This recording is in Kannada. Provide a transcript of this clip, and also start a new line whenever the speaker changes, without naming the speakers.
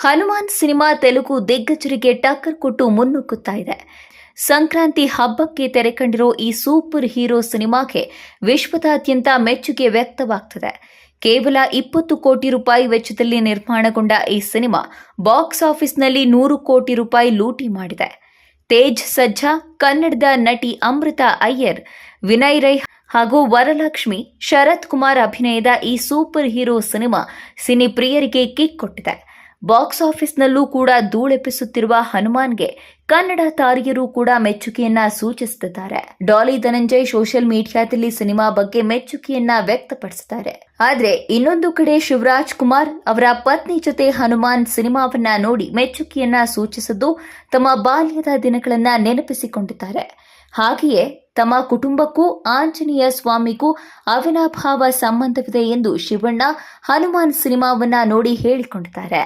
ಹನುಮಾನ್ ಸಿನಿಮಾ ತೆಲುಗು ದಿಗ್ಗಜರಿಗೆ ಟಕ್ಕರ್ ಕೊಟ್ಟು ಮುನ್ನುಗ್ಗುತ್ತಾ ಇದೆ. ಸಂಕ್ರಾಂತಿ ಹಬ್ಬಕ್ಕೆ ತೆರೆ ಕಂಡಿರೋ ಈ ಸೂಪರ್ ಹೀರೋ ಸಿನಿಮಾಗೆ ವಿಶ್ವದಾದ್ಯಂತ ಮೆಚ್ಚುಗೆ ವ್ಯಕ್ತವಾಗ್ತಿದೆ. ಕೇವಲ 20 ಕೋಟಿ ರೂಪಾಯಿ ವೆಚ್ಚದಲ್ಲಿ ನಿರ್ಮಾಣಗೊಂಡ ಈ ಸಿನಿಮಾ ಬಾಕ್ಸ್ ಆಫೀಸ್ನಲ್ಲಿ 100 ಕೋಟಿ ರೂಪಾಯಿ ಲೂಟಿ ಮಾಡಿದೆ. ತೇಜ್ ಸಜ್ಜಾ, ಕನ್ನಡದ ನಟಿ ಅಮೃತಾ ಅಯ್ಯರ್, ವಿನಯ್ ರೈ ಹಾಗೂ ವರಲಕ್ಷ್ಮಿ ಶರತ್ ಕುಮಾರ್ ಅಭಿನಯದ ಈ ಸೂಪರ್ ಹೀರೋ ಸಿನಿಮಾ ಸಿನಿ ಪ್ರಿಯರಿಗೆ ಕಿಕ್ ಕೊಟ್ಟಿದೆ. ಬಾಕ್ಸ್ ಆಫೀಸ್ನಲ್ಲೂ ಕೂಡ ಧೂಳೆಪ್ಪಿಸುತ್ತಿರುವ ಹನುಮಾನ್ಗೆ ಕನ್ನಡ ತಾರೆಯರು ಕೂಡ ಮೆಚ್ಚುಗೆಯನ್ನ ಸೂಚಿಸುತ್ತಿದ್ದಾರೆ. ಡಾಲಿ ಧನಂಜಯ್ ಸೋಷಿಯಲ್ ಮೀಡಿಯಾದಲ್ಲಿ ಸಿನಿಮಾ ಬಗ್ಗೆ ಮೆಚ್ಚುಗೆಯನ್ನ ವ್ಯಕ್ತಪಡಿಸಿದ್ದಾರೆ. ಆದ್ರೆ ಇನ್ನೊಂದು ಕಡೆ ಶಿವರಾಜ್ ಕುಮಾರ್ ಅವರ ಪತ್ನಿ ಜೊತೆ ಹನುಮಾನ್ ಸಿನಿಮಾವನ್ನ ನೋಡಿ ಮೆಚ್ಚುಗೆಯನ್ನ ಸೂಚಿಸಿದ್ದು ತಮ್ಮ ಬಾಲ್ಯದ ದಿನಗಳನ್ನ ನೆನಪಿಸಿಕೊಂಡಿದ್ದಾರೆ. ಹಾಗೆಯೇ ತಮ್ಮ ಕುಟುಂಬಕ್ಕೂ ಆಂಜನೇಯ ಸ್ವಾಮಿಗೂ ಅವಿನಾಭಾವ ಸಂಬಂಧವಿದೆ ಎಂದು ಶಿವಣ್ಣ ಹನುಮಾನ್ ಸಿನಿಮಾವನ್ನ ನೋಡಿ ಹೇಳಿಕೊಂಡಿದ್ದಾರೆ.